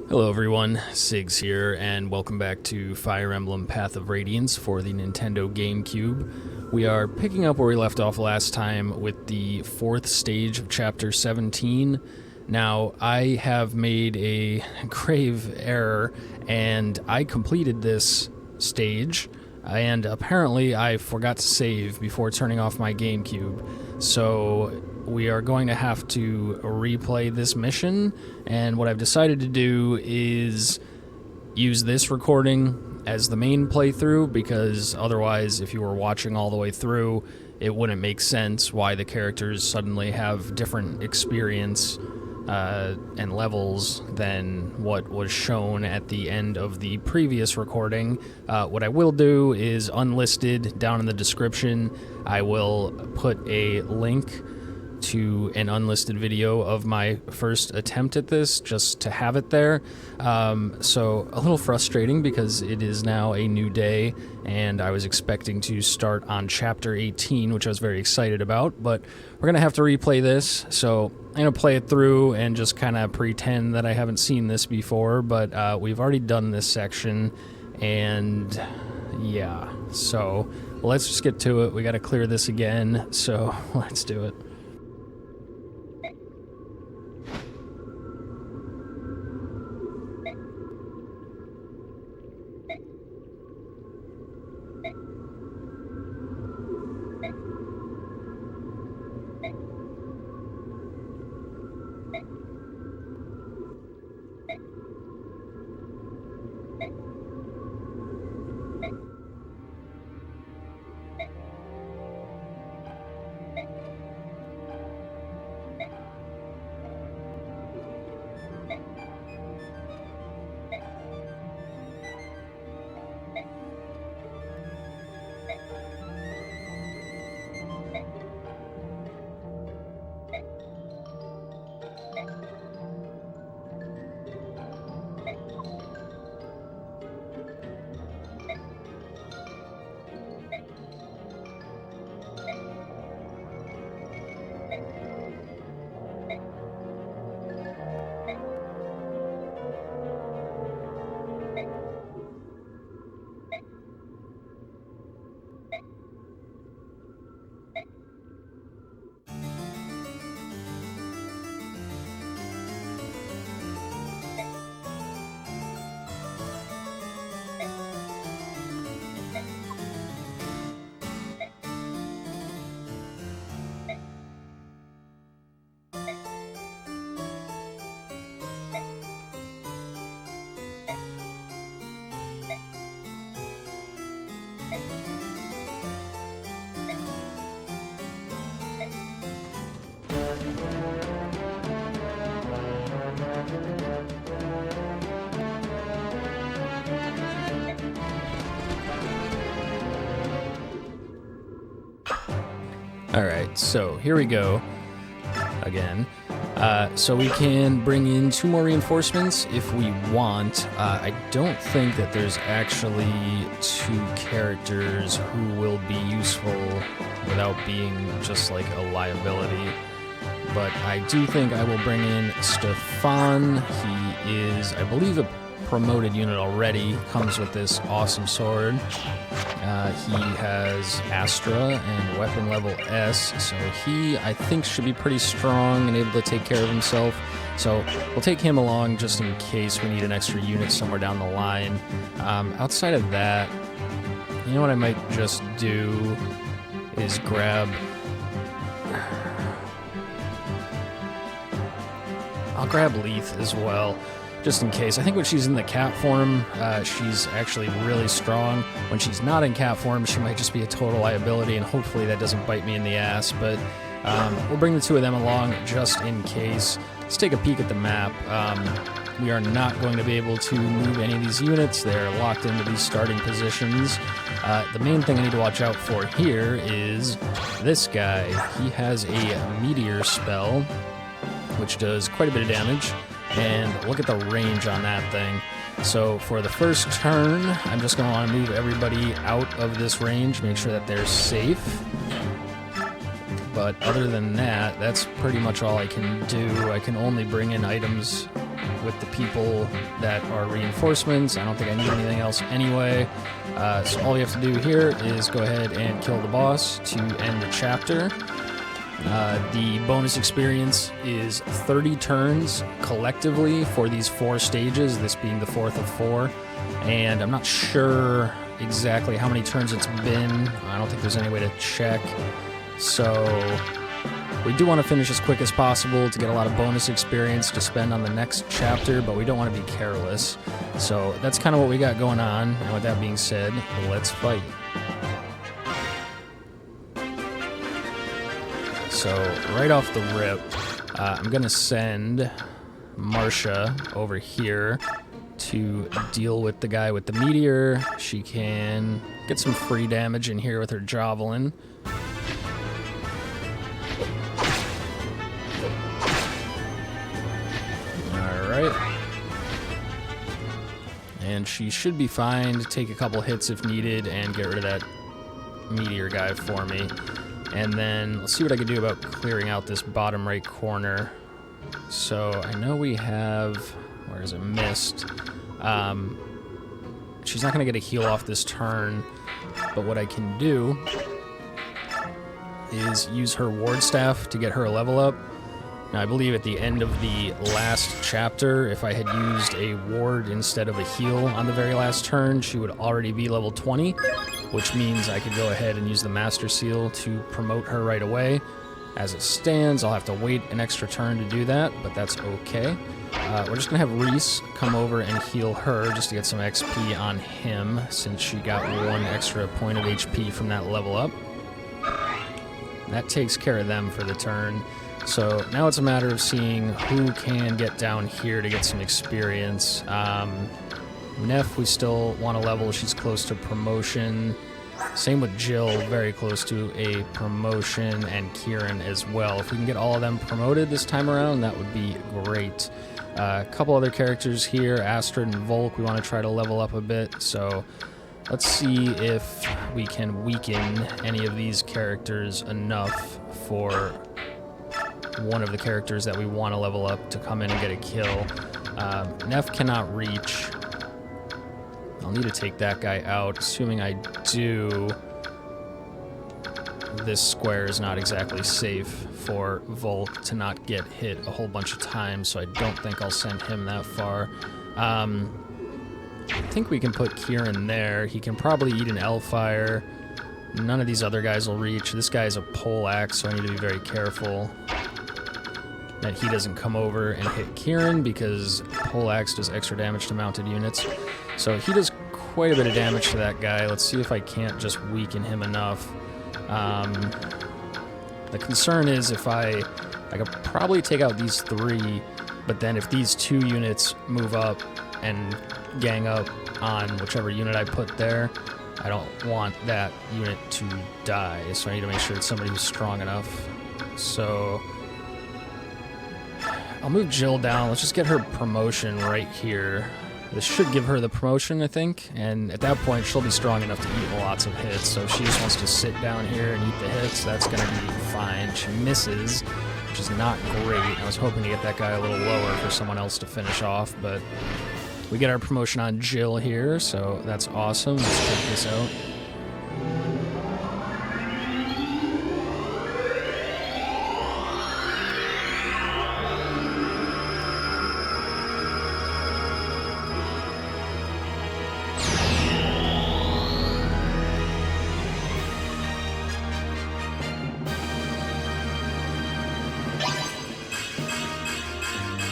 Hello everyone, Sigs here, and welcome back to Fire Emblem Path of Radiance for the Nintendo Gamecube. We are picking up where we left off last time with the 4th stage of Chapter 17. Now, I have made a grave error, and I completed this stage, and apparently I forgot to save before turning off my GameCube. So we are going to have to replay this mission, and what I've decided to do is use this recording as the main playthrough, because otherwise, if you were watching all the way through, it wouldn't make sense why the characters suddenly have different experience and levels than what was shown at the end of the previous recording. What I will do is Unlisted down in the description. I will put a link to an unlisted video of my first attempt at this, just to have it there. So a little frustrating because it is now a new day, and I was expecting to start on Chapter 18, which I was very excited about, but we're going to have to replay this, so I'm going to play it through and just kind of pretend that I haven't seen this before, but we've already done this section, and yeah, so let's just get to it. We got to clear this again, so let's do it. Alright, so here we go again. So we can bring in 2 more reinforcements if we want. I don't think that there's actually 2 characters who will be useful without being just like a liability. But I do think I will bring in Stefan. He is, I believe, a promoted unit already. Comes with this awesome sword. He has Astra and weapon level S, so he, I think, should be pretty strong and able to take care of himself. So we'll take him along just in case we need an extra unit somewhere down the line. Outside of that, you know what I might just do is grab... I'll grab Lethe as well, just in case. I think when she's in the cat form, she's actually really strong. When she's not in cat form, she might just be a total liability, and hopefully that doesn't bite me in the ass, but we'll bring the 2 of them along just in case. Let's take a peek at the map. We are not going to be able to move any of these units. They're locked into these starting positions. The main thing I need to watch out for here is this guy. He has a Meteor spell, which does quite a bit of damage. And look at the range on that thing. So for the first turn, I'm just going to want to move everybody out of this range, make sure that they're safe. But other than that, that's pretty much all I can do. I can only bring in items with the people that are reinforcements. I don't think I need anything else anyway. So all we have to do here is go ahead and kill the boss to end the chapter. The bonus experience is 30 turns collectively for these 4 stages, this being the 4th of 4. And I'm not sure exactly how many turns it's been. I don't think there's any way to check. So we do want to finish as quick as possible to get a lot of bonus experience to spend on the next chapter, but we don't want to be careless. So that's kind of what we got going on. And with that being said, let's fight. So right off the rip, I'm going to send Marcia over here to deal with the guy with the Meteor. She can get some free damage in here with her Javelin. Alright. And she should be fine to take a couple hits if needed and get rid of that Meteor guy for me. And then let's see what I can do about clearing out this bottom right corner. So I know we have... Where is it? Mist. She's not going to get a heal off this turn, but what I can do is use her ward staff to get her a level up. Now, I believe at the end of the last chapter, if I had used a ward instead of a heal on the very last turn, she would already be level 20, which means I could go ahead and use the Master Seal to promote her right away. As it stands, I'll have to wait an extra turn to do that, but that's okay. We're just going to have Reese come over and heal her just to get some XP on him, since she got 1 extra point of HP from that level up. That takes care of them for the turn. So now it's a matter of seeing who can get down here to get some experience. Neff, we still want to level. She's close to promotion. Same with Jill, very close to a promotion, and Kieran as well. If we can get all of them promoted this time around, that would be great. A couple other characters here, Astrid and Volk, we want to try to level up a bit. So let's see if we can weaken any of these characters enough for one of the characters that we want to level up to come in and get a kill. Neff cannot reach. I'll need to take that guy out. Assuming I do, this square is not exactly safe for Volk to not get hit a whole bunch of times, so I don't think I'll send him that far. I think we can put Kieran there. He can probably eat an Hellfire. None of these other guys will reach. This guy's a Poleax, so I need to be very careful that he doesn't come over and hit Kieran, because Poleax does extra damage to mounted units. So he does quite a bit of damage to that guy. Let's see if I can't just weaken him enough. The concern is if I could probably take out these 3, but then if these 2 units move up and gang up on whichever unit I put there, I don't want that unit to die. So I need to make sure it's somebody who's strong enough. So I'll move Jill down. Let's just get her promotion right here. This should give her the promotion, I think, and at that point she'll be strong enough to eat lots of hits. So if she just wants to sit down here and eat the hits, that's going to be fine. She misses, which is not great. I was hoping to get that guy a little lower for someone else to finish off, but we get our promotion on Jill here, so that's awesome. Let's check this out.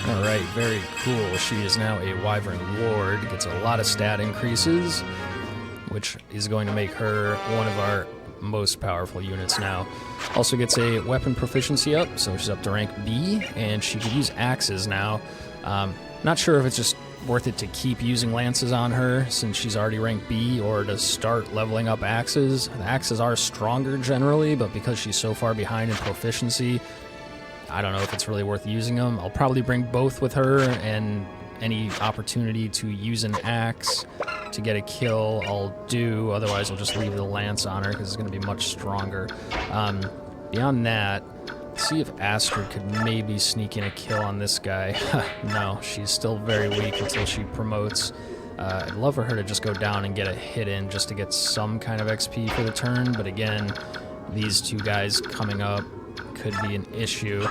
Alright, very cool. She is now a Wyvern Ward, gets a lot of stat increases, which is going to make her one of our most powerful units now. Also gets a weapon proficiency up, so she's up to rank B, and she could use axes now. Not sure if it's just worth it to keep using lances on her since she's already ranked B, or to start leveling up axes. The axes are stronger generally, but because she's so far behind in proficiency, I don't know if it's really worth using them. I'll probably bring both with her, and any opportunity to use an axe to get a kill, I'll do. Otherwise, I'll just leave the lance on her because it's going to be much stronger. Beyond that, See if Astrid could maybe sneak in a kill on this guy. No, she's still very weak until she promotes. I'd love for her to just go down and get a hit in just to get some kind of XP for the turn, but again, these two guys coming up could be an issue.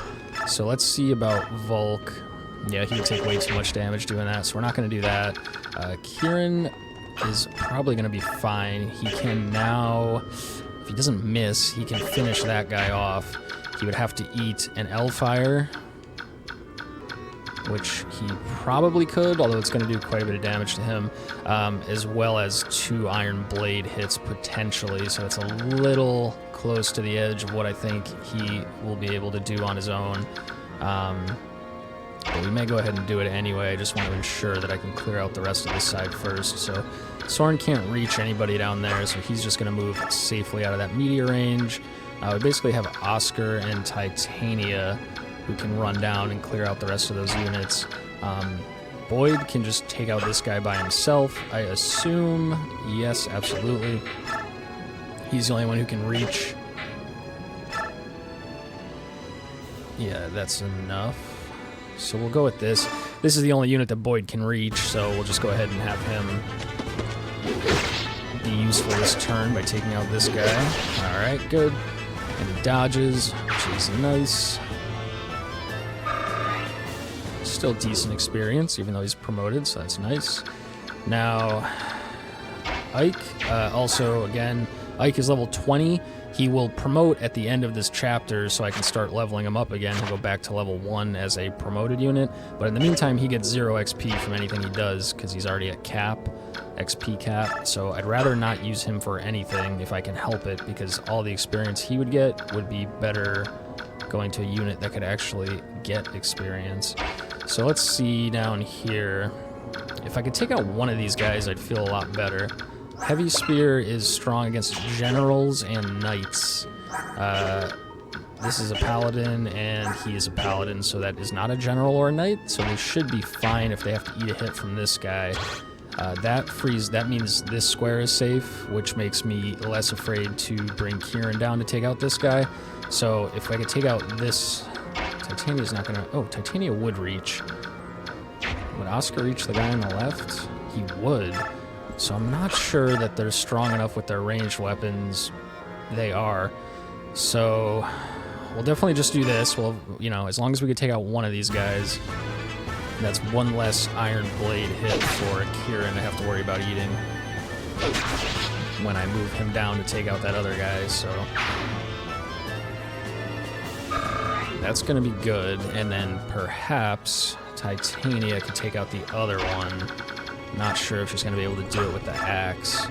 So let's see about Volk. Yeah, he would take way too much damage doing that, so we're not going to do that. Kieran is probably going to be fine. He can now, if he doesn't miss, he can finish that guy off. He would have to eat an L-Fire, which he probably could, although it's going to do quite a bit of damage to him, as well as 2 Iron Blade hits potentially, so it's a little close to the edge of what I think he will be able to do on his own. But we may go ahead and do it anyway. I just want to ensure that I can clear out the rest of this side first. So Soren can't reach anybody down there, so he's just going to move safely out of that meteor range. We basically have Oscar and Titania who can run down and clear out the rest of those units. Boyd can just take out this guy by himself, I assume. Yes, absolutely. He's the only one who can reach. Yeah, that's enough. So we'll go with this. This is the only unit that Boyd can reach, so we'll just go ahead and have him be useful this turn by taking out this guy. Alright, good. And he dodges, which is nice. Still decent experience, even though he's promoted, so that's nice. Now, Ike, also, again, Ike is level 20. He will promote at the end of this chapter, so I can start leveling him up again and go back to level 1 as a promoted unit. But in the meantime, he gets 0 XP from anything he does, because he's already at cap, XP cap. So I'd rather not use him for anything if I can help it, because all the experience he would get would be better going to a unit that could actually get experience. So let's see down here. If I could take out one of these guys, I'd feel a lot better. Heavy Spear is strong against generals and knights. This is a paladin, and he is a paladin, so that is not a general or a knight, so they should be fine if they have to eat a hit from this guy. That means this square is safe, which makes me less afraid to bring Kieran down to take out this guy. So if I could take out this... Titania's not gonna... Oh, Titania would reach. Would Oscar reach the guy on the left? He would. So I'm not sure that they're strong enough with their ranged weapons. They are. So we'll definitely just do this. Well, you know, as long as we could take out one of these guys, that's one less Iron Blade hit for Kieran to have to worry about eating when I move him down to take out that other guy, so that's going to be good. And then perhaps Titania could take out the other one. Not sure if she's going to be able to do it with the axe.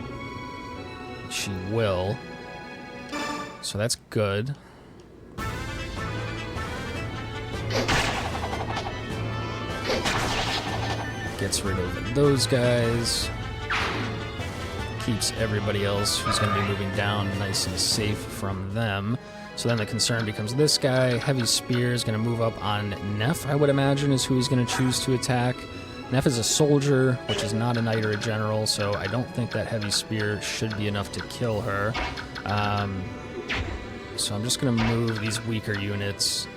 She will. So that's good. Gets rid of those guys. Keeps everybody else who's going to be moving down nice and safe from them. So then the concern becomes this guy. Heavy Spear is going to move up on Neff, I would imagine, is who he's going to choose to attack. Neff is a soldier, which is not a knight or a general, so I don't think that Heavy Spear should be enough to kill her. So I'm just going to move these weaker units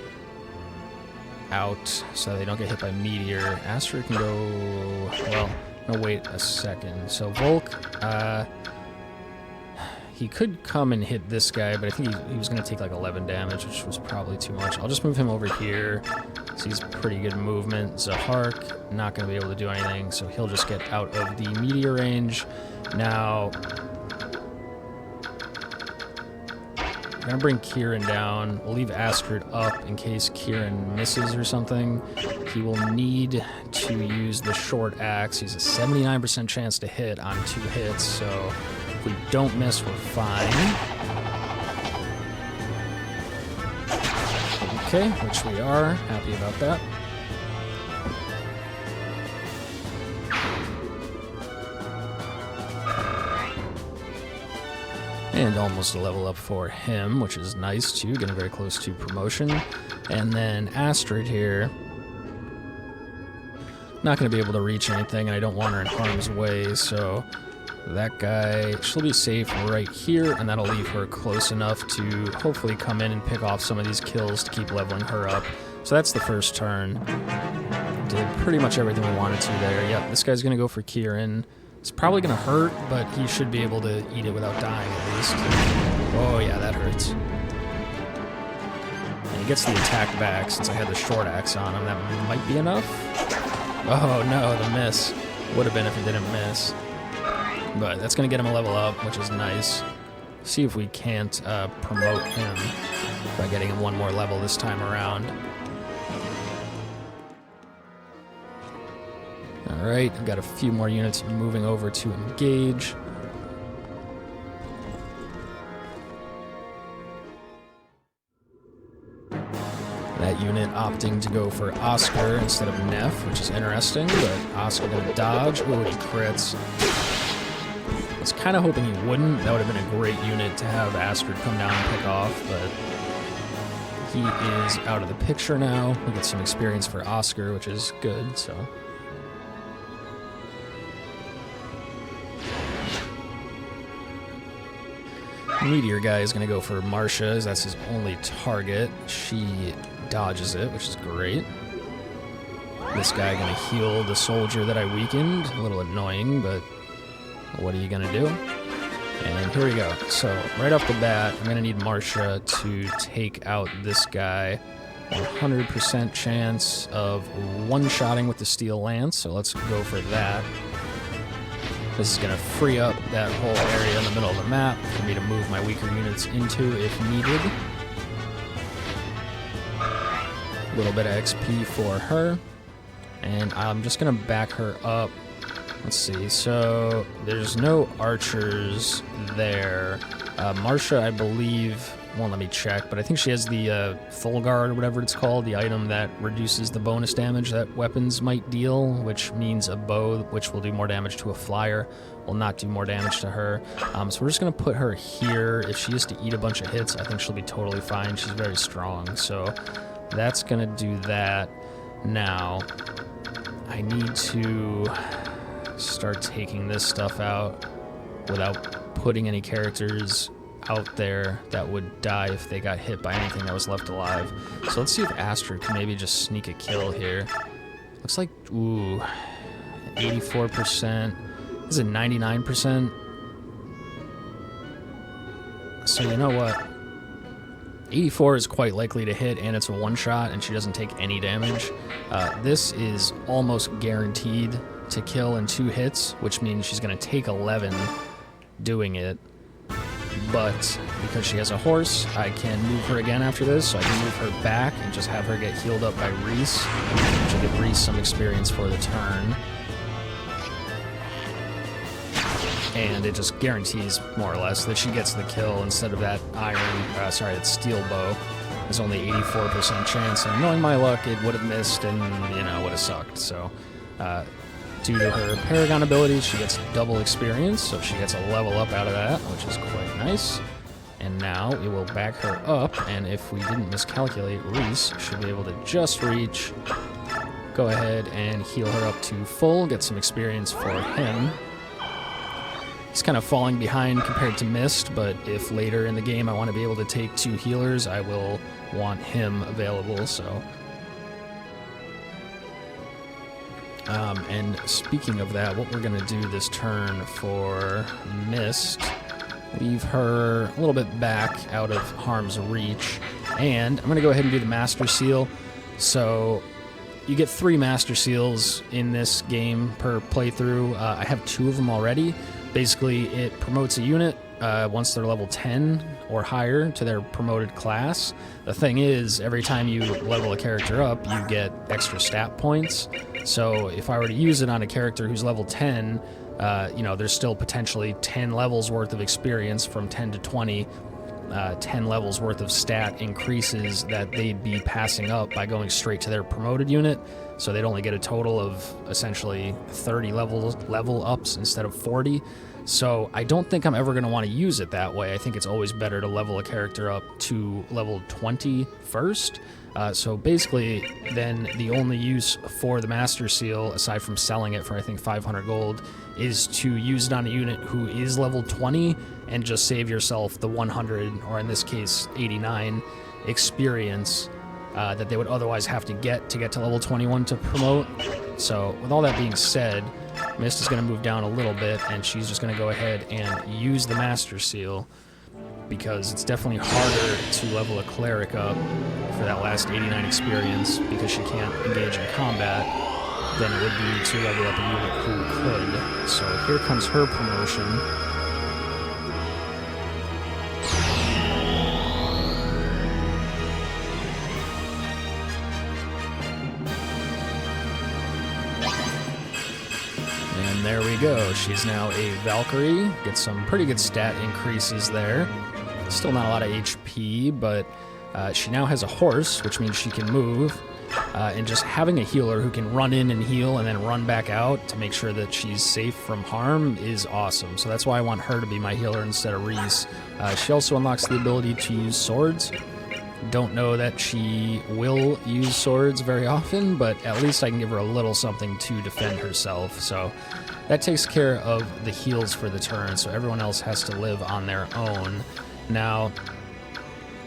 out so they don't get hit by Meteor. Astrid can go... Well, no, wait a second. So Volk, he could come and hit this guy, but I think he was going to take like 11 damage, which was probably too much. I'll just move him over here. So he's pretty good movement. Zahark, not going to be able to do anything, so he'll just get out of the Meteor range. Now, I'm going to bring Kieran down. We'll leave Astrid up in case Kieran misses or something. He will need to use the short axe. He's a 79% chance to hit on 2 hits, so if we don't miss, we're fine. Okay, which we are. Happy about that. And almost a level up for him, which is nice too, getting very close to promotion. And then Astrid here, not going to be able to reach anything, and I don't want her in harm's way, so That guy, she'll be safe right here, and that'll leave her close enough to hopefully come in and pick off some of these kills to keep leveling her up. So that's the first turn. Did pretty much everything we wanted to there. Yep, this guy's going to go for Kieran. It's probably going to hurt, but he should be able to eat it without dying at least. Oh yeah, that hurts. And he gets the attack back since I had the short axe on him. That might be enough. Oh no, the miss. Would have been if he didn't miss. But that's going to get him a level up, which is nice. See if we can't promote him by getting him one more level this time around. Alright, I've got a few more units moving over to engage. That unit opting to go for Oscar instead of Neff, which is interesting, but Oscar gonna dodge. Oh, he crits. I was kind of hoping he wouldn't. That would have been a great unit to have Astrid come down and pick off, but he is out of the picture now. We get some experience for Oscar, which is good, so. Meteor guy is going to go for Marcia, as that's his only target. She dodges it, which is great. This guy going to heal the soldier that I weakened. A little annoying, but what are you going to do? And here we go. So, right off the bat, I'm going to need Marcia to take out this guy. 100% chance of one-shotting with the steel lance, so let's go for that. This is going to free up that whole area in the middle of the map for me to move my weaker units into if needed. A little bit of XP for her. And I'm just going to back her up. Let's see, so there's no archers there. Marcia, I believe, won't let me check, but I think she has the Thulgard or whatever it's called, the item that reduces the bonus damage that weapons might deal, which means a bow, which will do more damage to a flyer, will not do more damage to her. So we're just going to put her here. If she has to eat a bunch of hits, I think she'll be totally fine. She's very strong, so that's going to do that. Now, I need to start taking this stuff out without putting any characters out there that would die if they got hit by anything that was left alive. So let's see if Astrid can maybe just sneak a kill here. Looks like, ooh, 84%. This is a 99%. So you know what? 84 is quite likely to hit, and it's a one-shot, and she doesn't take any damage. This is almost guaranteed to kill in 2 hits, which means she's going to take 11 doing it. But because she has a horse, I can move her again after this, so I can move her back and just have her get healed up by Reese, which will give Reese some experience for the turn. And it just guarantees, more or less, that she gets the kill instead of that that steel bow. There's only 84% chance, and knowing my luck, it would have missed and, you know, would have sucked. So, due to her Paragon abilities, she gets double experience, so she gets a level up out of that, which is quite nice. And now we will back her up, and if we didn't miscalculate, Reese should be able to just reach, go ahead and heal her up to full, get some experience for him. He's kind of falling behind compared to Mist, but if later in the game I want to be able to take 2 healers, I will want him available, so. And speaking of that, what we're going to do this turn for Mist, leave her a little bit back out of harm's reach, and I'm going to go ahead and do the Master Seal. So you get 3 Master Seals in this game per playthrough. I have 2 of them already. Basically, it promotes a unit once they're level 10 or higher to their promoted class. The thing is, every time you level a character up, you get extra stat points. So if I were to use it on a character who's level 10, you know, there's still potentially 10 levels worth of experience from 10 to 20 10 levels worth of stat increases that they'd be passing up by going straight to their promoted unit. So they'd only get a total of essentially 30 level ups instead of 40. So I don't think I'm ever going to want to use it that way. I think it's always better to level a character up to level 20 first. So basically, then the only use for the Master Seal, aside from selling it for I think 500 gold, is to use it on a unit who is level 20 and just save yourself the 100, or in this case 89, experience that they would otherwise have to get to level 21 to promote. So with all that being said, Mist is going to move down a little bit, and she's just going to go ahead and use the Master Seal, because it's definitely harder to level a cleric up for that last 89 experience because she can't engage in combat than it would be to level up a unit who could. So here comes her promotion. And there we go. She's now a Valkyrie. Gets some pretty good stat increases there. Still not a lot of HP, but she now has a horse, which means she can move. And just having a healer who can run in and heal and then run back out to make sure that she's safe from harm is awesome. So that's why I want her to be my healer instead of Reese. She also unlocks the ability to use swords. Don't know that she will use swords very often, but at least I can give her a little something to defend herself. So that takes care of the heals for the turn, so everyone else has to live on their own. Now,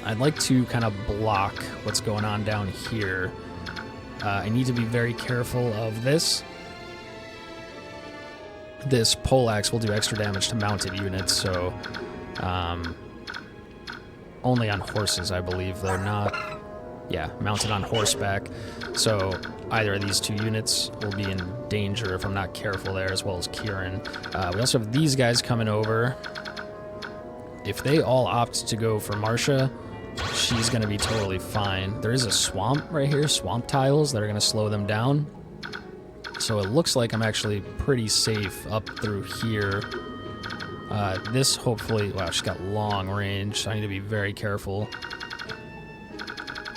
I'd like to kind of block what's going on down here. I need to be very careful of this. This Poleax will do extra damage to mounted units, so only on horses, I believe, though not... Yeah, mounted on horseback. So either of these two units will be in danger if I'm not careful there, as well as Kieran. We also have these guys coming over. If they all opt to go for Marcia, she's going to be totally fine. There is a swamp right here, swamp tiles that are going to slow them down. So it looks like I'm actually pretty safe up through here. This hopefully... Wow, she's got long range, so I need to be very careful.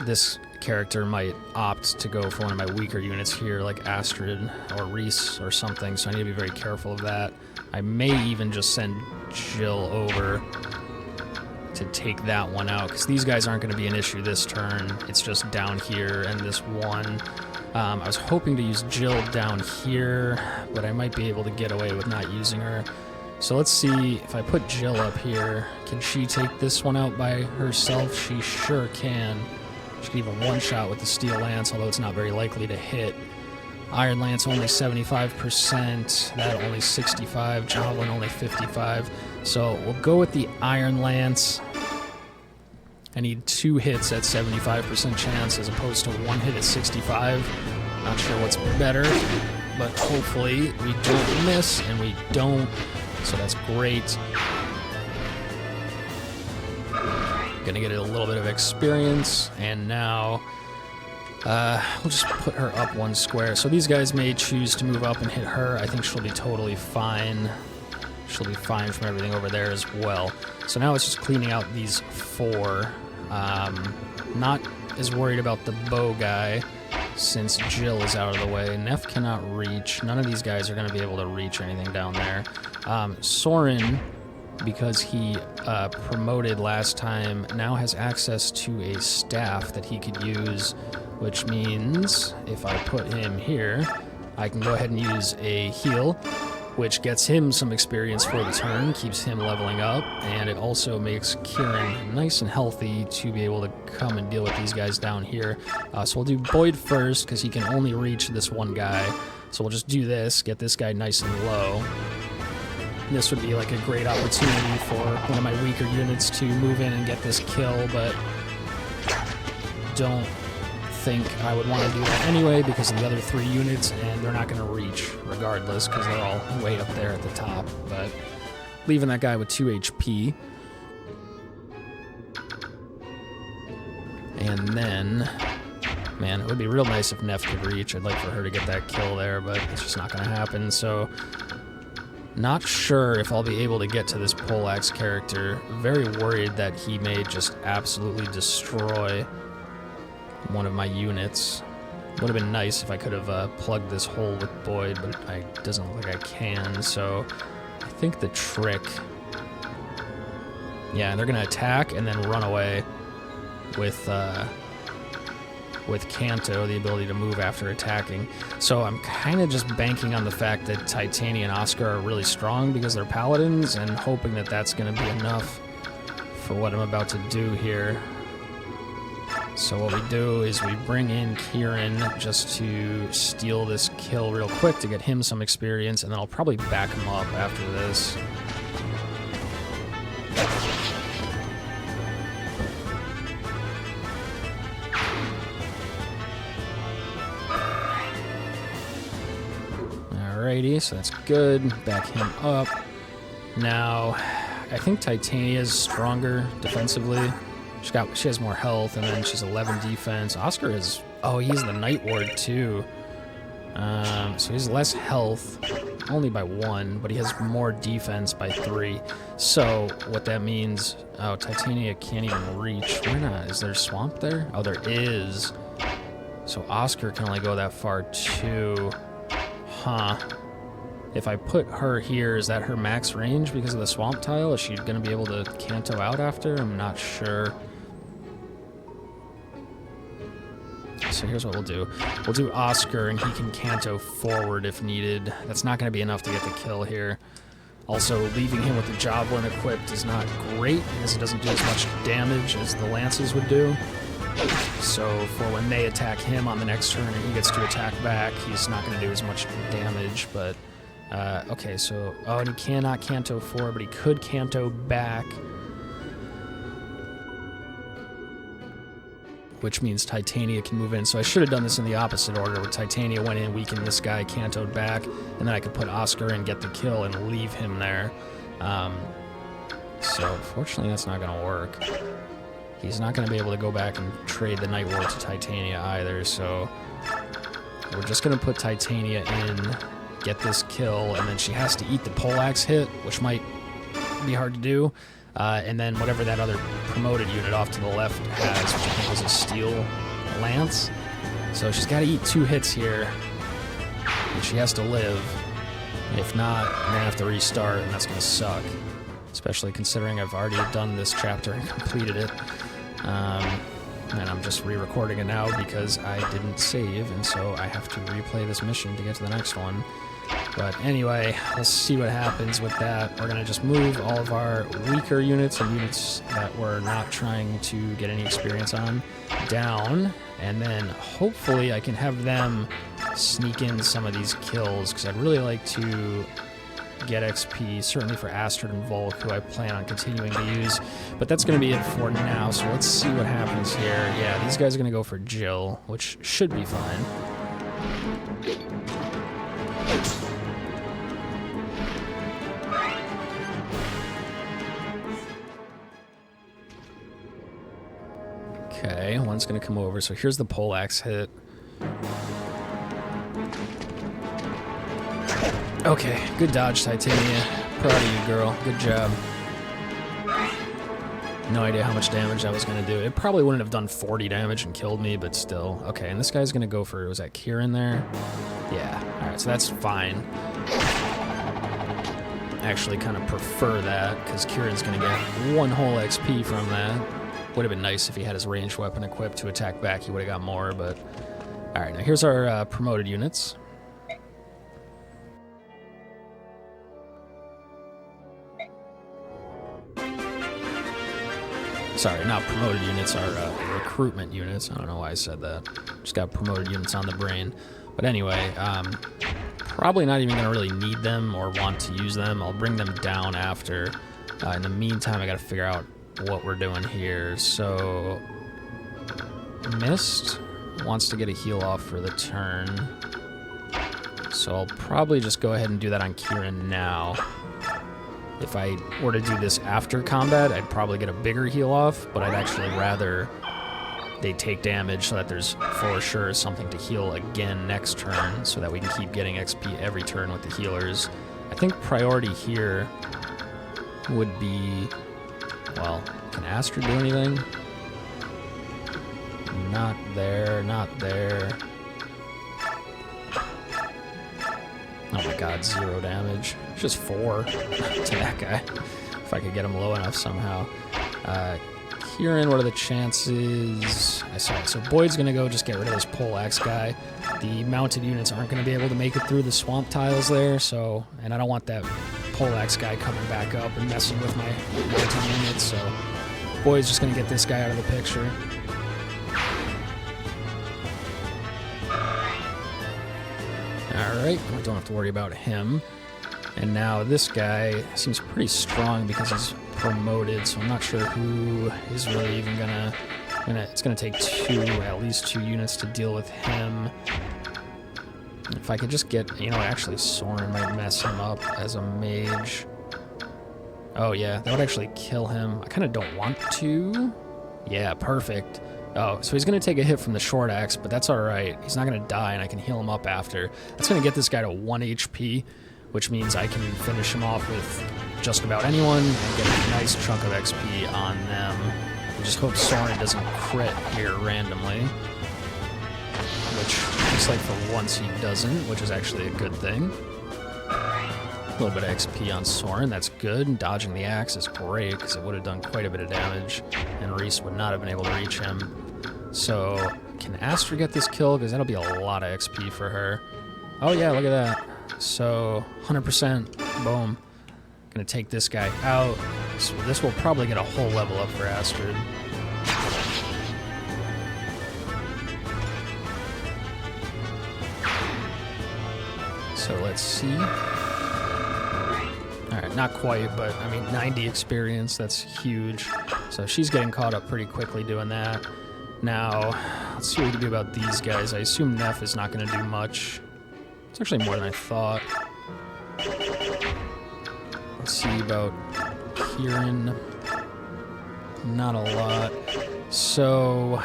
This character might opt to go for one of my weaker units here, like Astrid or Reese or something, so I need to be very careful of that. I may even just send Jill over to take that one out, because these guys aren't going to be an issue this turn. It's just down here and this one. I was hoping to use Jill down here, but I might be able to get away with not using her. So let's see, if I put Jill up here, can she take this one out by herself? She sure can. She can even one-shot with the Steel Lance, although it's not very likely to hit. Iron Lance only 75%, that only 65, Javelin only 55. So we'll go with the Iron Lance. I need 2 hits at 75% chance as opposed to 1 hit at 65. Not sure what's better, but hopefully we don't miss, and we don't, so that's great. Gonna get a little bit of experience, and now we'll just put her up 1 square. So these guys may choose to move up and hit her. I think she'll be totally fine. She'll be fine from everything over there as well. So now it's just cleaning out these 4. Not as worried about the bow guy since Jill is out of the way. Neff cannot reach. None of these guys are going to be able to reach anything down there. Soren, because he promoted last time, now has access to a staff that he could use, which means if I put him here, I can go ahead and use a heal, which gets him some experience for the turn, keeps him leveling up, and it also makes Kieran nice and healthy to be able to come and deal with these guys down here. So we'll do Boyd first, because he can only reach this one guy. So we'll just do this, get this guy nice and low. This would be like a great opportunity for one of my weaker units to move in and get this kill, but don't think I would want to do that anyway because of the other 3 units, and they're not going to reach regardless because they're all way up there at the top. But leaving that guy with 2 HP. And then, man, it would be real nice if Neff could reach. I'd like for her to get that kill there, but it's just not going to happen. So Not sure if I'll be able to get to this Poleax character. Very worried that he may just absolutely destroy one of my units. Would have been nice if I could have plugged this hole with Boyd, but it doesn't look like I can, so I think the trick... Yeah, they're going to attack and then run away with Kanto, the ability to move after attacking. So I'm kind of just banking on the fact that Titania and Oscar are really strong because they're paladins, and hoping that that's going to be enough for what I'm about to do here. So what we do is we bring in Kieran just to steal this kill real quick to get him some experience, and then I'll probably back him up after this. Alrighty, so that's good. Back him up. Now, I think Titania's stronger defensively. She has more health, and then she's 11 defense. Oscar is... Oh, he's the Night Ward, too. So he's less health, only by 1, but he has more defense by 3. So what that means... Oh, Titania can't even reach. Why not? Is there a swamp there? Oh, there is. So Oscar can only go that far, too. Huh. If I put her here, is that her max range because of the swamp tile? Is she going to be able to Kanto out after? I'm not sure. So here's what we'll do. We'll do Oscar, and he can Kanto forward if needed. That's not going to be enough to get the kill here. Also, leaving him with the Javelin equipped is not great, because it doesn't do as much damage as the Lances would do. So for when they attack him on the next turn and he gets to attack back, he's not going to do as much damage, but... okay, so... Oh, and he cannot Kanto forward, but he could Kanto back. Which means Titania can move in. So I should have done this in the opposite order, where Titania went in, weakened this guy, Kantoed back, and then I could put Oscar in, get the kill, and leave him there. So, fortunately, that's not going to work. He's not going to be able to go back and trade the Night Ward to Titania either, so... We're just going to put Titania in, get this kill, and then she has to eat the Poleax hit, which might be hard to do. And then whatever that other promoted unit off to the left has, which I think was a steel lance. So she's got to eat 2 hits here, and she has to live. If not, I'm going to have to restart, and that's going to suck. Especially considering I've already done this chapter and completed it. And I'm just re-recording it now because I didn't save, and so I have to replay this mission to get to the next one. But anyway, we'll see what happens with that. We're going to just move all of our weaker units and units that we're not trying to get any experience on down, and then hopefully I can have them sneak in some of these kills, because I'd really like to get XP, certainly for Astrid and Volk, who I plan on continuing to use. But that's going to be it for now, so let's see what happens here. Yeah, these guys are going to go for Jill, which should be fine. Okay, one's going to come over. So here's the Poleax hit. Okay, good dodge, Titania. Proud of you, girl. Good job. No idea how much damage that was going to do. It probably wouldn't have done 40 damage and killed me, but still. Okay, and this guy's going to go for... Was that Kieran there? Yeah. Alright, so that's fine. I actually kind of prefer that, because Kieran's going to get 1 whole XP from that. Would have been nice if he had his ranged weapon equipped to attack back. He would have got more, but... Alright, now here's our promoted units. Sorry, not promoted units, our recruitment units. I don't know why I said that. Just got promoted units on the brain. But anyway, probably not even going to really need them or want to use them. I'll bring them down after. In the meantime, I got to figure out what we're doing here. So, Mist wants to get a heal off for the turn. So I'll probably just go ahead and do that on Kieran now. If I were to do this after combat, I'd probably get a bigger heal off, but I'd actually rather they take damage so that there's for sure something to heal again next turn, so that we can keep getting XP every turn with the healers. I think priority here would be, well, can Astrid do anything? Not there, not there. Oh my god, 0 damage. Just 4 to that guy. If I could get him low enough somehow. Kieran, what are the chances? I saw it. So Boyd's going to go just get rid of this Poleax guy. The mounted units aren't going to be able to make it through the swamp tiles there, so... And I don't want that Poleax guy coming back up and messing with my mounted units, so... Boyd's just going to get this guy out of the picture. Alright, I don't have to worry about him. And now this guy seems pretty strong because he's promoted, so I'm not sure who is really even gonna... It's gonna take at least two units to deal with him. If I could just get... You know, actually Soren might mess him up as a mage. Oh yeah, that would actually kill him. I kind of don't want to. Yeah, perfect. Oh, so he's going to take a hit from the short axe, but that's alright. He's not going to die, and I can heal him up after. That's going to get this guy to 1 HP, which means I can finish him off with just about anyone and get a nice chunk of XP on them. I just hope Soren doesn't crit here randomly. Which looks like for once he doesn't, which is actually a good thing. A little bit of XP on Soren, that's good. Dodging the axe is great, because it would have done quite a bit of damage, and Reese would not have been able to reach him. So, can Astrid get this kill? Because that'll be a lot of XP for her. Oh yeah, look at that. So, 100%, boom. Gonna take this guy out. So this will probably get a whole level up for Astrid. So let's see. Alright, not quite, but I mean 90 experience, that's huge. So she's getting caught up pretty quickly doing that. Now, let's see what we can do about these guys. I assume Neff is not going to do much. It's actually more than I thought. Let's see about Kieran. Not a lot. So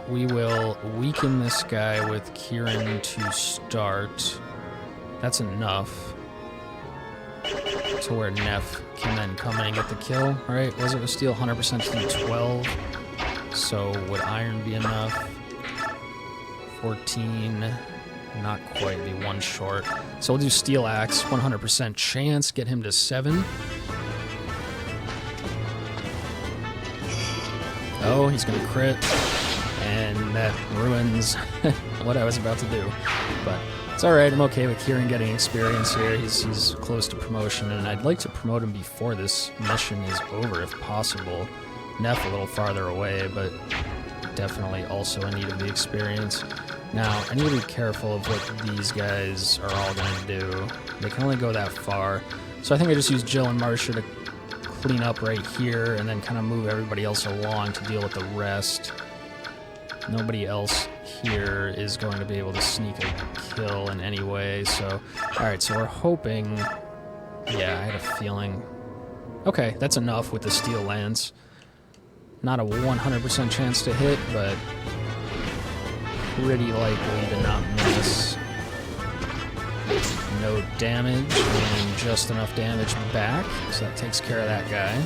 we will weaken this guy with Kieran to start. That's enough to where Neff can then come in and get the kill, right? Was it a steal 100% to do 12? So would iron be enough? 14, not quite, be 1 short. So we'll do steel axe, 100% chance, get him to 7. Oh, he's gonna crit, and that ruins what I was about to do. But it's alright, I'm okay with Kieran getting experience here. He's close to promotion, and I'd like to promote him before this mission is over, if possible. Neff a little farther away, but definitely also in need of the experience. Now, I need to be careful of what these guys are all going to do. They can only go that far. So I think I just use Jill and Marcia to clean up right here, and then kind of move everybody else along to deal with the rest. Nobody else here is going to be able to sneak a kill in any way, so... Alright, so we're hoping... Yeah, I had a feeling... Okay, that's enough with the steel lance. Not a 100% chance to hit, but pretty likely to not miss. No damage, and just enough damage back, so that takes care of that guy.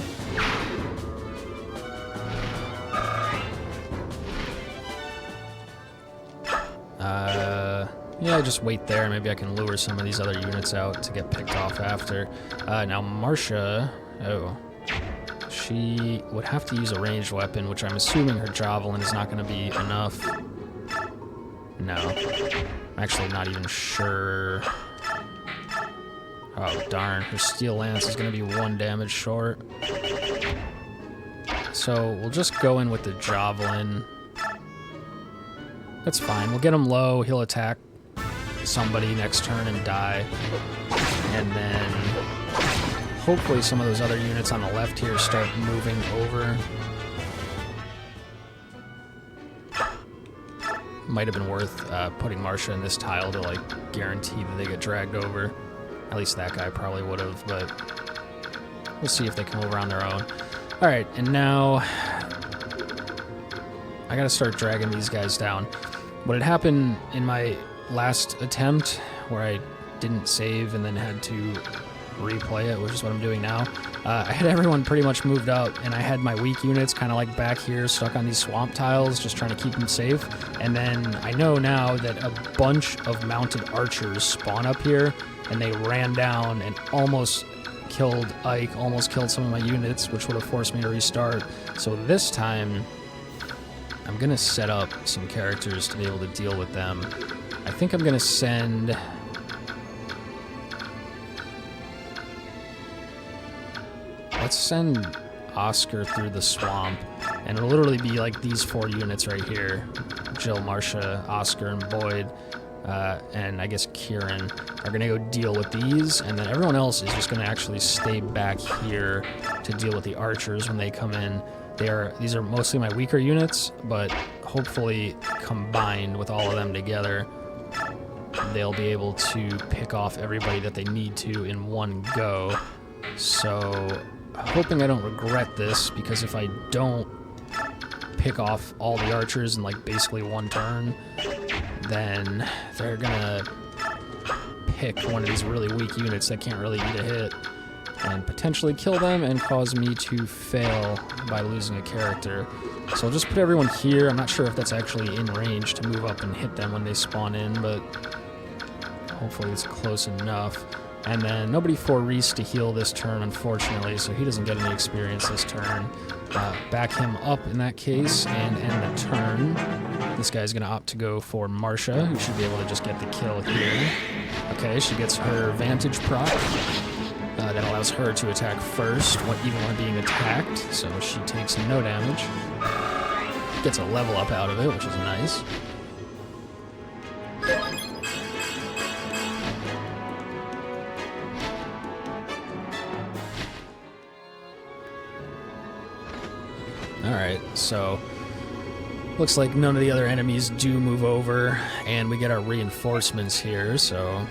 Yeah, just wait there. Maybe I can lure some of these other units out to get picked off after. Now, Marcia... Oh. She would have to use a ranged weapon, which I'm assuming her javelin is not going to be enough. No. I'm actually not even sure. Oh, darn. Her steel lance is going to be 1 damage short. So we'll just go in with the javelin. That's fine. We'll get him low. He'll attack somebody next turn and die. And then hopefully some of those other units on the left here start moving over. Might have been worth putting Marcia in this tile to like guarantee that they get dragged over. At least that guy probably would have, but we'll see if they come over on their own. Alright, and now I gotta start dragging these guys down. What had happened in my last attempt, where I didn't save and then had to replay it, which is what I'm doing now. I had everyone pretty much moved up, and I had my weak units kind of like back here, stuck on these swamp tiles, just trying to keep them safe. And then I know now that a bunch of mounted archers spawn up here, and they ran down and almost killed Ike, almost killed some of my units, which would have forced me to restart. So this time, I'm going to set up some characters to be able to deal with them. I think I'm going to send... Let's send Oscar through the swamp, and it'll literally be like these 4 units right here. Jill, Marcia, Oscar, and Boyd, and I guess Kieran are going to go deal with these, and then everyone else is just going to actually stay back here to deal with the archers when they come in. These are mostly my weaker units, but hopefully combined with all of them together, they'll be able to pick off everybody that they need to in one go. So, hoping I don't regret this, because if I don't pick off all the archers in like basically one turn, then they're gonna pick one of these really weak units that can't really eat a hit and potentially kill them and cause me to fail by losing a character. So I'll just put everyone here. I'm not sure if that's actually in range to move up and hit them when they spawn in, but hopefully it's close enough. And then nobody for Reese to heal this turn, unfortunately, so he doesn't get any experience this turn. Back him up in that case and end the turn. This guy's going to opt to go for Marcia, who should be able to just get the kill here. Okay, she gets her Vantage proc. That allows her to attack first, even when being attacked, so she takes no damage. Gets a level up out of it, which is nice. Alright, so looks like none of the other enemies do move over, and we get our reinforcements here, so...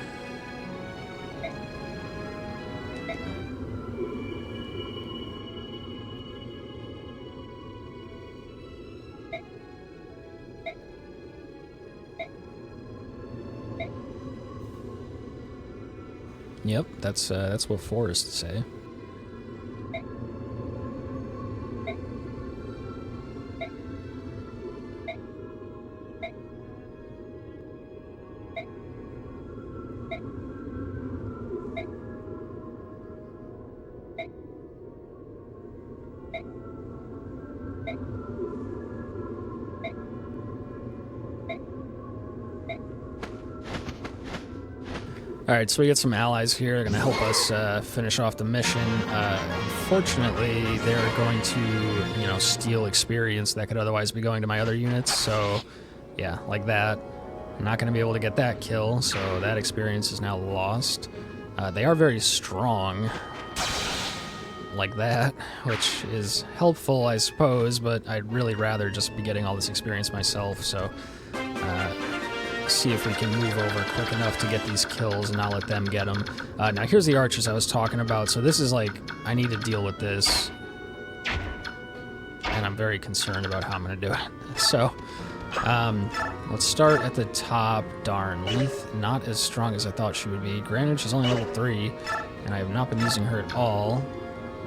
Yep, that's what Forrest say. Alright, so we get some allies here. They're going to help us finish off the mission. Unfortunately, they're going to, steal experience that could otherwise be going to my other units. So, yeah, like that. I'm not going to be able to get that kill, so that experience is now lost. They are very strong, like that, which is helpful, I suppose, but I'd really rather just be getting all this experience myself, so... see if we can move over quick enough to get these kills and not let them get them. Now here's the archers I was talking about. So this is like, I need to deal with this, and I'm very concerned about how I'm going to do it. So let's start at the top. Darn, Lethe not as strong as I thought she would be. Granted, she's only level 3, and I have not been using her at all,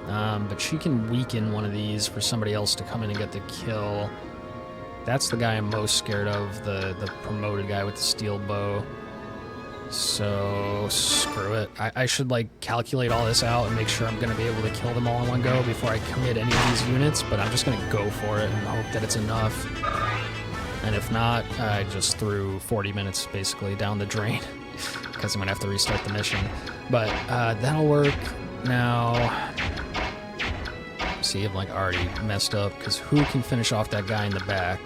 but she can weaken one of these for somebody else to come in and get the kill. That's the guy I'm most scared of, the promoted guy with the steel bow. So, screw it. I should, calculate all this out and make sure I'm going to be able to kill them all in one go before I commit any of these units, but I'm just going to go for it and hope that it's enough. And if not, I just threw 40 minutes, basically, down the drain, because I'm going to have to restart the mission. But that'll work. Now... see, I'm already messed up, because who can finish off that guy in the back?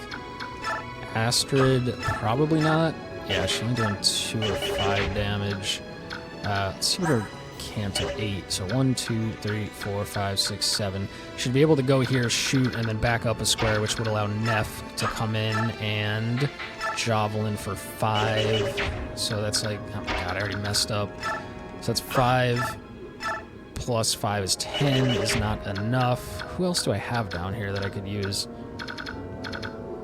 Astrid, probably not. Yeah, she's only doing 2 or 5 damage. Let's see what her camp's at 8. So 1, 2, 3, 4, 5, 6, 7. Should be able to go here, shoot, and then back up a square, which would allow Neff to come in and javelin for 5. So that's oh my god, I already messed up. So that's 5. Plus 5 is 10, is not enough. Who else do I have down here that I could use?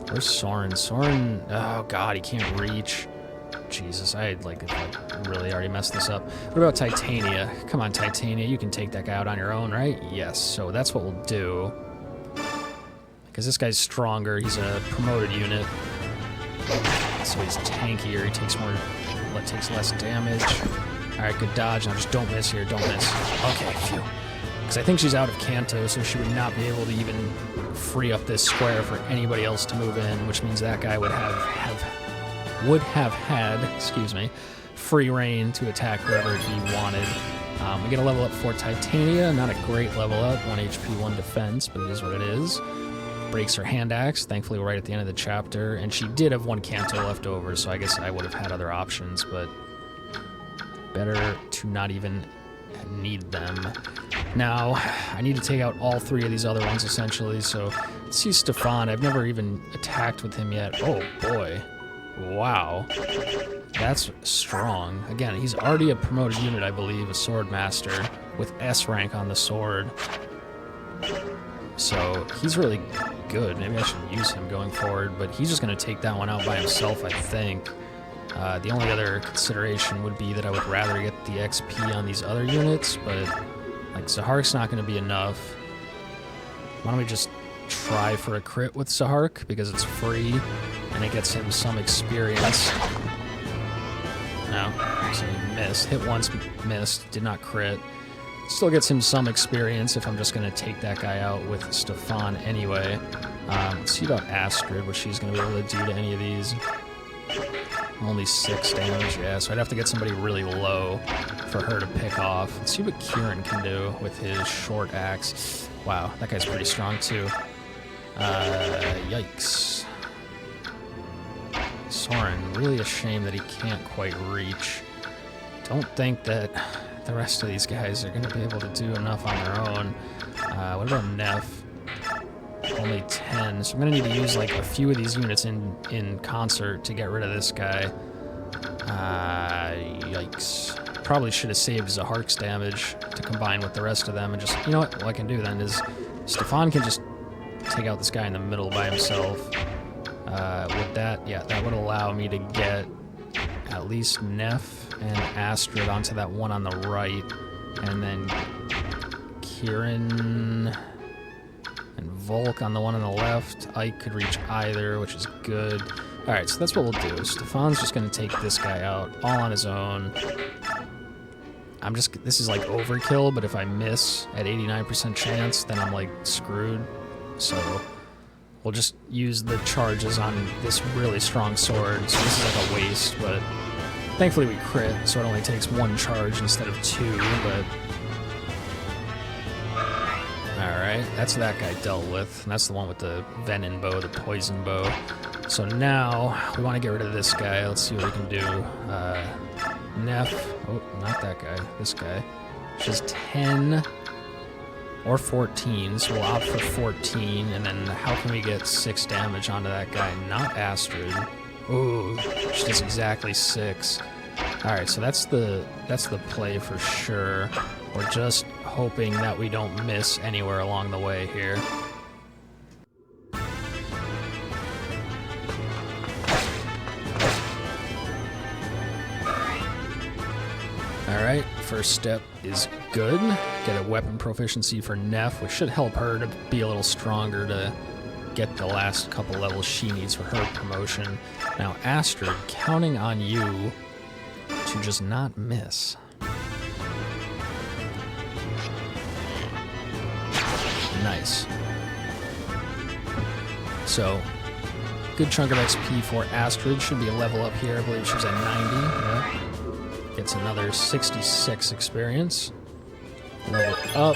Where's Soren? Soren, oh god, he can't reach. Jesus, I like really already messed this up. What about Titania? Come on, Titania, you can take that guy out on your own, right? Yes, so that's what we'll do. Because this guy's stronger, he's a promoted unit. So he's tankier, he takes less damage. Alright, good dodge. Now just don't miss here, don't miss. Okay, phew. Because I think she's out of Kanto, so she would not be able to even free up this square for anybody else to move in, which means that guy would have had, excuse me, free reign to attack whoever he wanted. We get a level up for Titania, not a great level up, 1 HP, 1 defense, but it is what it is. Breaks her hand axe, thankfully right at the end of the chapter, and she did have 1 Kanto left over, so I guess I would have had other options, but better to not even need them. Now, I need to take out all 3 of these other ones, essentially, so let's see Stefan. I've never even attacked with him yet. Oh, boy. Wow. That's strong. Again, he's already a promoted unit, I believe, a sword master, with S rank on the sword. So, he's really good. Maybe I should use him going forward, but he's just going to take that one out by himself, I think. The only other consideration would be that I would rather get the XP on these other units, but like Zahark's not going to be enough. Why don't we just try for a crit with Zahark, because it's free and it gets him some experience. No, so he missed. Hit once, missed, did not crit. Still gets him some experience if I'm just going to take that guy out with Stefan anyway. Let's see about Astrid, what she's going to be able to do to any of these. Only 6 damage, yeah, so I'd have to get somebody really low for her to pick off. Let's see what Kieran can do with his short axe. Wow, that guy's pretty strong too. Yikes. Soren, really a shame that he can't quite reach. Don't think that the rest of these guys are going to be able to do enough on their own. What about Neff? Only 10, so I'm going to need to use like a few of these units in concert to get rid of this guy. Yikes. Probably should have saved Zahark's damage to combine with the rest of them and just, you know what I can do then is Stefan can just take out this guy in the middle by himself. With that, yeah, that would allow me to get at least Neff and Astrid onto that one on the right, and then Kieran and Volk on the one on the left. Ike could reach either, which is good. Alright, so that's what we'll do. Stefan's just going to take this guy out all on his own. This is like overkill, but if I miss at 89% chance, then I'm like screwed. So we'll just use the charges on this really strong sword. So this is like a waste, but thankfully we crit, so it only takes 1 charge instead of 2, but alright, that's that guy dealt with. And that's the one with the venom bow, the poison bow. So now, we want to get rid of this guy. Let's see what we can do. Neff. Oh, not that guy. This guy. Which is 10 or 14. So we'll opt for 14. And then how can we get 6 damage onto that guy? Not Astrid. Ooh, she does exactly 6. Alright, so that's the play for sure. We're just hoping that we don't miss anywhere along the way here. Alright, first step is good. Get a weapon proficiency for Neff, which should help her to be a little stronger to get the last couple levels she needs for her promotion. Now, Astrid, counting on you to just not miss. Nice. So, good chunk of XP for Astrid. Should be a level up here. I believe she was at 90. Yeah. Gets another 66 experience. Level up.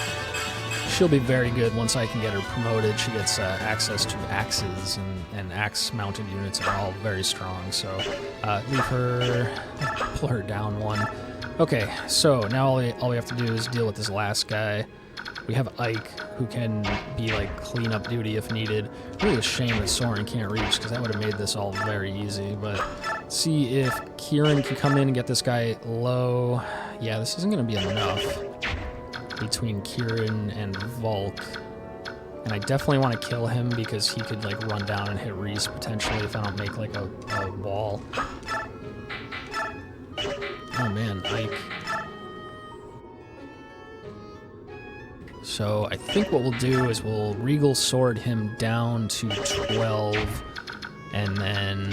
She'll be very good once I can get her promoted. She gets access to axes, and axe-mounted units are all very strong. So leave her, pull her down 1. Okay, so now all we have to do is deal with this last guy. We have Ike, who can be like cleanup duty if needed. Really a shame that Soren can't reach, because that would have made this all very easy. But see if Kieran can come in and get this guy low. Yeah, this isn't going to be enough between Kieran and Volk. And I definitely want to kill him because he could like run down and hit Reese potentially if I don't make like a wall. So I think what we'll do is we'll Regal Sword him down to 12, and then...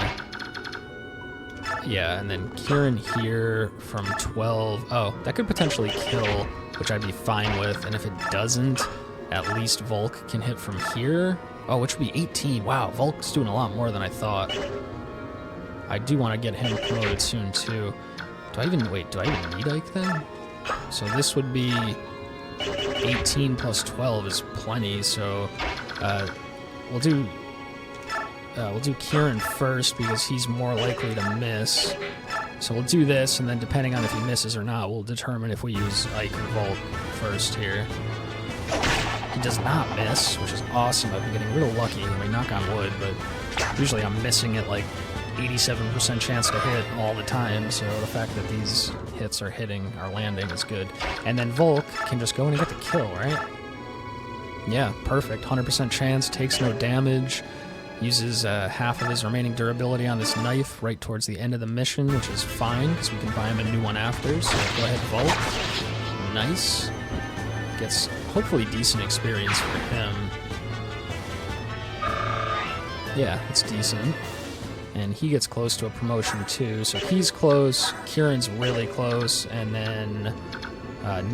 yeah, and then Kieran here from 12. Oh, that could potentially kill, which I'd be fine with. And if it doesn't, at least Volk can hit from here. Oh, which would be 18. Wow, Volk's doing a lot more than I thought. I do want to get him promoted soon, too. Do I even need Ike then? So this would be 18 plus 12 is plenty, so we'll do Kieran first because he's more likely to miss. So we'll do this, and then depending on if he misses or not, we'll determine if we use Ike or Volk first here. He does not miss, which is awesome. I've been getting real lucky. I mean, knock on wood, but usually I'm missing at like 87% chance to hit all the time, so the fact that these hits are hitting, are landing, is good. And then Volk can just go in and get the kill, right? Yeah, perfect. 100% chance, takes no damage, uses half of his remaining durability on this knife right towards the end of the mission, which is fine, because we can buy him a new one after, so go ahead, Volk. Nice. Gets hopefully decent experience for him. Yeah, it's decent. And he gets close to a promotion too, so he's close, Kieran's really close, and then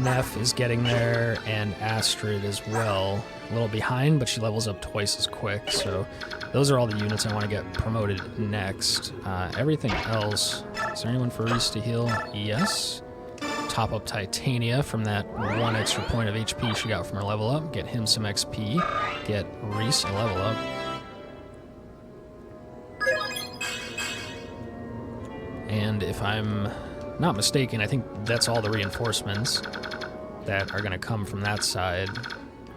Neff is getting there, and Astrid as well. A little behind, but she levels up twice as quick, so those are all the units I want to get promoted next. Everything else, is there anyone for Reese to heal? Yes. Top up Titania from that 1 extra point of HP she got from her level up, get him some XP, get Reese a level up. And if I'm not mistaken, I think that's all the reinforcements that are going to come from that side,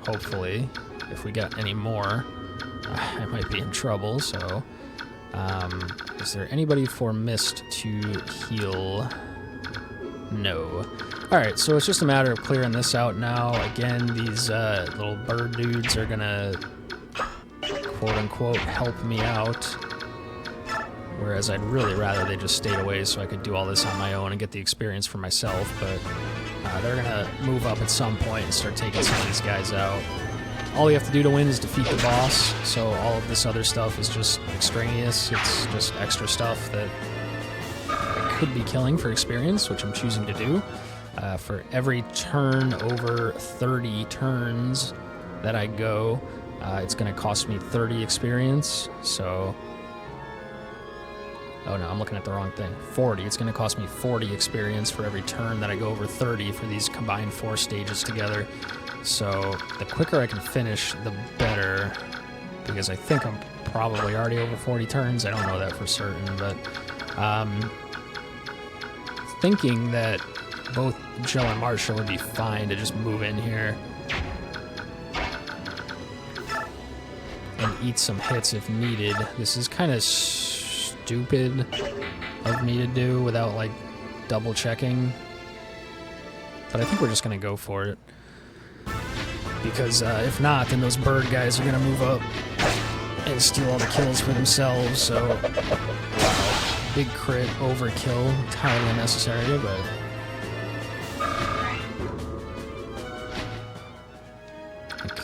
hopefully. If we get any more, I might be in trouble, so... is there anybody for Mist to heal? No. Alright, so it's just a matter of clearing this out now. Again, these little bird dudes are going to, quote-unquote, help me out. Whereas I'd really rather they just stayed away so I could do all this on my own and get the experience for myself, but they're going to move up at some point and start taking some of these guys out. All you have to do to win is defeat the boss, so all of this other stuff is just extraneous. It's just extra stuff that I could be killing for experience, which I'm choosing to do. For every turn over 30 turns that I go, it's going to cost me 30 experience, so... oh no, I'm looking at the wrong thing. 40. It's going to cost me 40 experience for every turn that I go over 30 for these combined 4 stages together. So the quicker I can finish, the better. Because I think I'm probably already over 40 turns. I don't know that for certain, but thinking that both Jill and Marcia would be fine to just move in here and eat some hits if needed. This is kind of stupid of me to do without like double checking, but I think we're just gonna go for it, because if not, then those bird guys are gonna move up and steal all the kills for themselves. So big crit, overkill, entirely unnecessary, but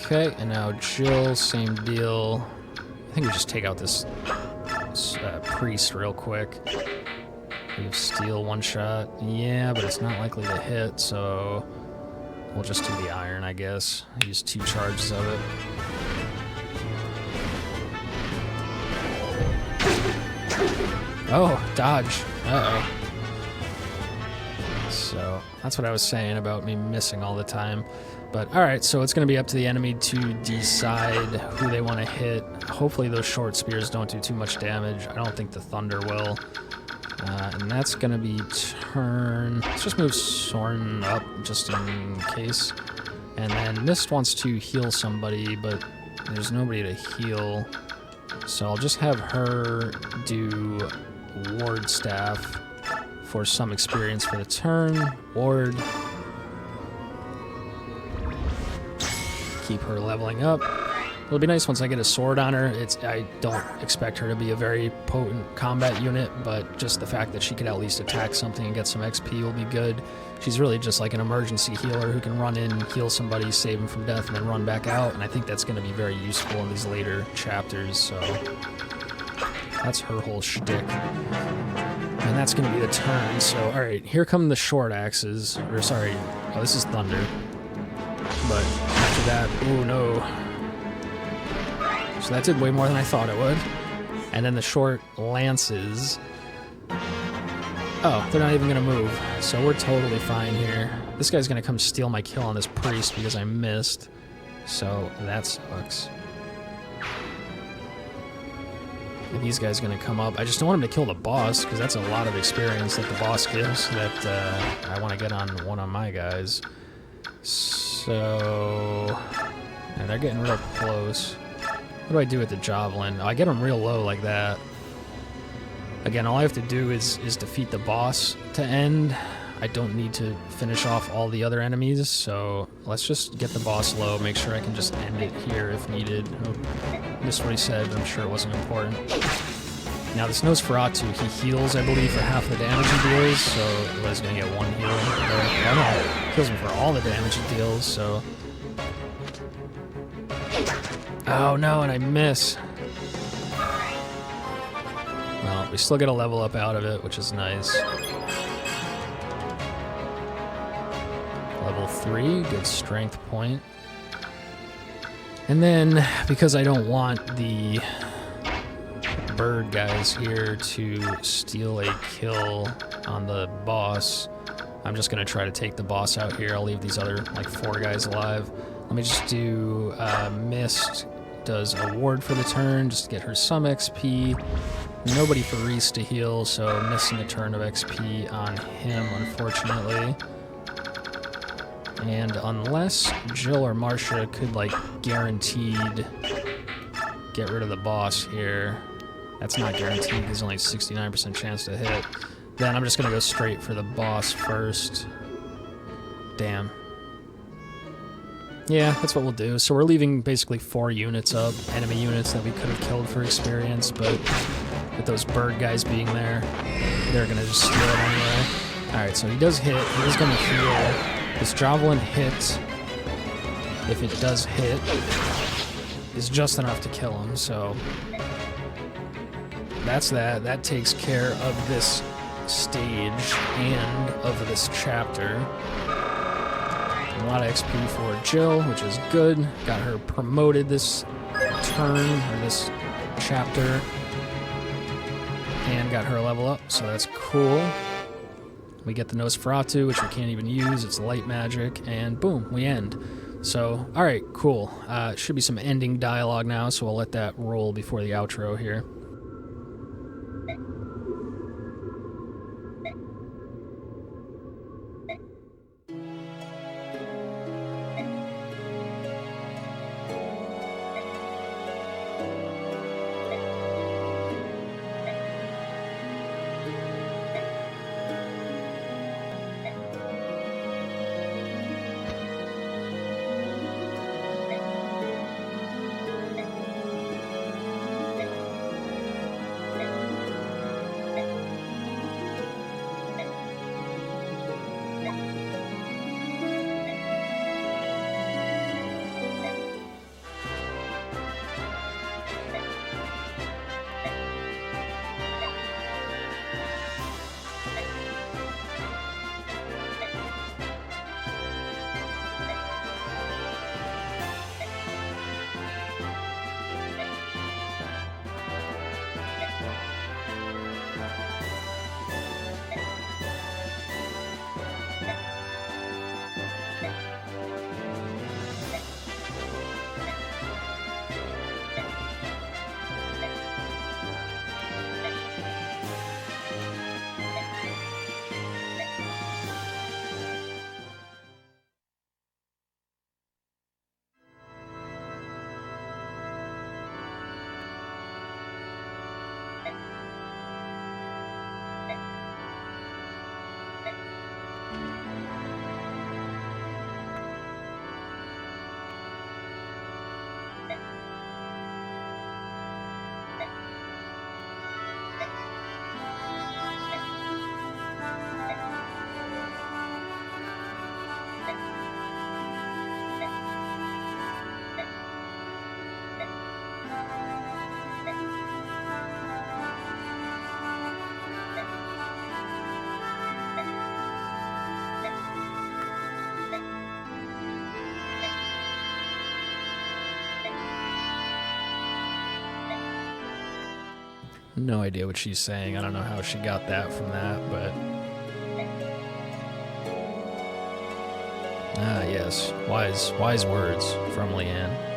okay. And now Jill, same deal. I think we just take out this priest real quick. We have steel one shot. Yeah, but it's not likely to hit, so we'll just do the iron, I guess. Use 2 charges of it. Oh, dodge. Uh-oh. So that's what I was saying about me missing all the time. But alright, so it's going to be up to the enemy to decide who they want to hit. Hopefully those short spears don't do too much damage. I don't think the thunder will. And that's going to be turn... let's just move Soren up just in case. And then Mist wants to heal somebody, but there's nobody to heal. So I'll just have her do Ward Staff for some experience for the turn. Ward... keep her leveling up. It'll be nice once I get a sword on her. I don't expect her to be a very potent combat unit, but just the fact that she could at least attack something and get some XP will be good. She's really just like an emergency healer who can run in, heal somebody, save them from death, and then run back out, and I think that's going to be very useful in these later chapters, so that's her whole shtick. And that's going to be the turn, so alright, here come the short axes, or sorry, oh, this is thunder. But after that, oh no. So that did way more than I thought it would. And then the short lances. Oh, they're not even going to move. So we're totally fine here. This guy's going to come steal my kill on this priest because I missed. So that sucks. And these guys are going to come up. I just don't want him to kill the boss because that's a lot of experience that the boss gives that I want to get on one of my guys. So... yeah, they're getting real close. What do I do with the javelin? Oh, I get them real low like that. Again, all I have to do is defeat the boss to end. I don't need to finish off all the other enemies, so let's just get the boss low, make sure I can just end it here if needed. Oh, this is what he said, but I'm sure it wasn't important. Now this Nosferatu, he heals, I believe, for half the damage he deals, so he's going to get one heal. Oh no, he heals him for all the damage he deals, so... oh no, and I miss. Well, we still get a level up out of it, which is nice. Level 3, good strength point. And then, because I don't want the bird guys here to steal a kill on the boss, I'm just going to try to take the boss out here. I'll leave these other, like, 4 guys alive. Let me just do Mist does a ward for the turn, just to get her some XP. Nobody for Reese to heal, so missing a turn of XP on him, unfortunately. And unless Jill or Marcia could, like, guaranteed get rid of the boss here, that's not guaranteed, there's only a 69% chance to hit, then I'm just going to go straight for the boss first. Damn. Yeah, that's what we'll do. So we're leaving basically 4 units up, enemy units that we could have killed for experience, but with those bird guys being there, they're going to just steal it anyway. Alright, so he does hit. He is going to heal. This javelin hit, if it does hit, is just enough to kill him, so that's that. That takes care of this stage and of this chapter. A lot of XP for Jill, which is good. Got her promoted this turn, or this chapter, and got her a level up, so that's cool. We get the Nosferatu, which we can't even use. It's light magic, and boom, we end. So, alright, cool. Should be some ending dialogue now, so we'll let that roll before the outro here. No idea what she's saying. I don't know how she got that from that, but... Ah, yes. Wise words from Leanne.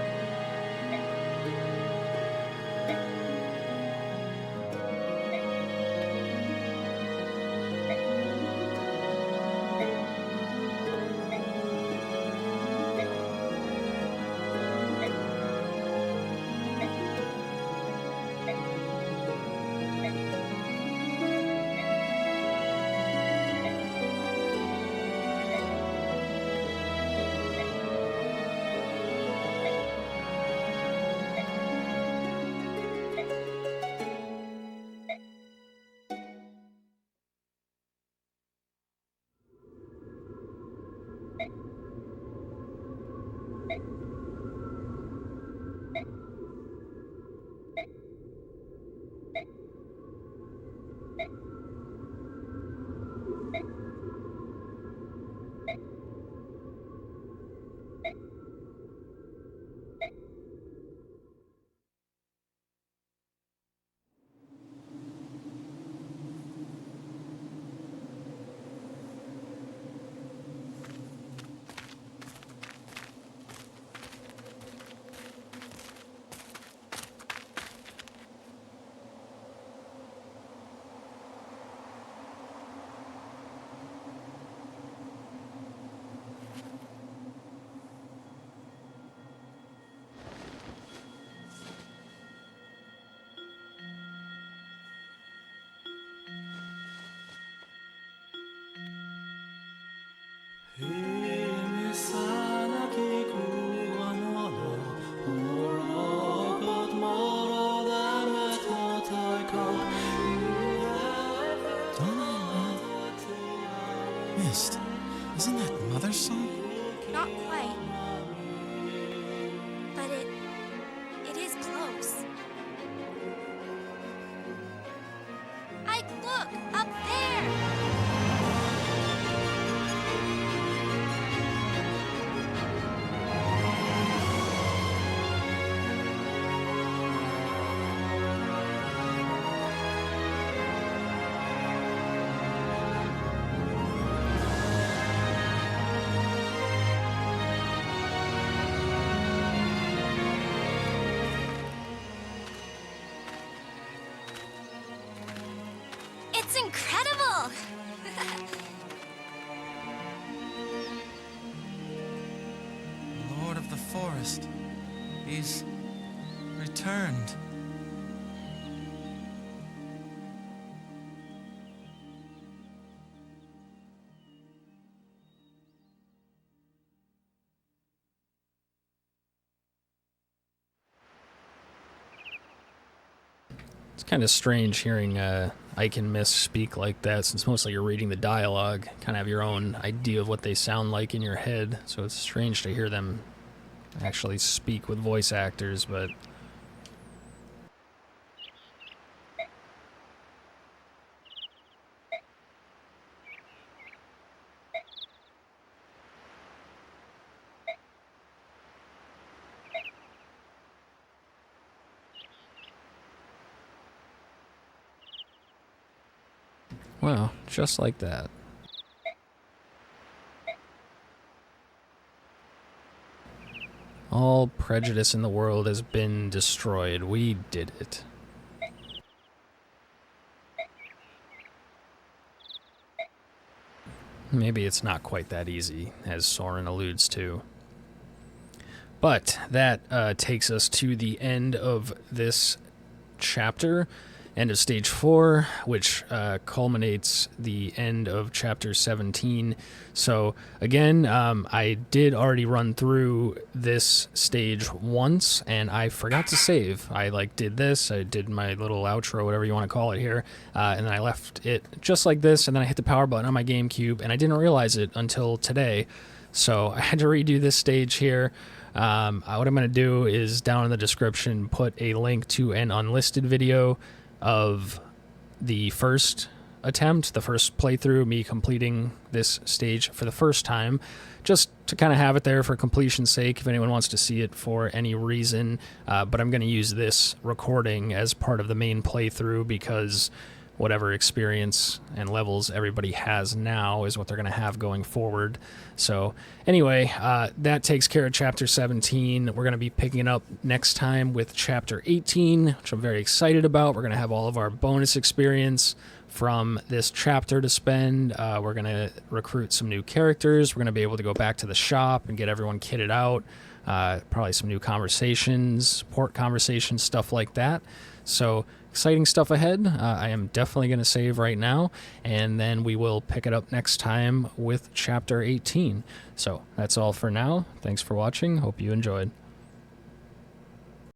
Mist, isn't that Mother's song? Not quite. But it is close. Ike, look! Up there! It's incredible! Lord of the Forest. He's returned. It's kind of strange hearing Ike and Miss speak like that, since mostly you're reading the dialogue. Kind of have your own idea of what they sound like in your head, so it's strange to hear them actually speak with voice actors, but... Well, just like that. All prejudice in the world has been destroyed. We did it. Maybe it's not quite that easy, as Soren alludes to. But that takes us to the end of this chapter, end of stage 4, which culminates the end of chapter 17. So again, I did already run through this stage once, and I forgot to save. I did this, I did my little outro, whatever you want to call it here, and then I left it just like this, and then I hit the power button on my GameCube, and I didn't realize it until today. So I had to redo this stage here. What I'm going to do is down in the description put a link to an Unlisted video of the first attempt, the first playthrough, me completing this stage for the first time, just to kind of have it there for completion's sake if anyone wants to see it for any reason. But I'm going to use this recording as part of the main playthrough because whatever experience and levels everybody has now is what they're going to have going forward. So anyway, that takes care of Chapter 17. We're going to be picking it up next time with Chapter 18, which I'm very excited about. We're going to have all of our bonus experience from this chapter to spend. We're going to recruit some new characters. We're going to be able to go back to the shop and get everyone kitted out. Probably some new conversations, support conversations, stuff like that. So exciting stuff ahead. I am definitely going to save right now, and then we will pick it up next time with Chapter 18. So that's all for now. Thanks for watching. Hope you enjoyed.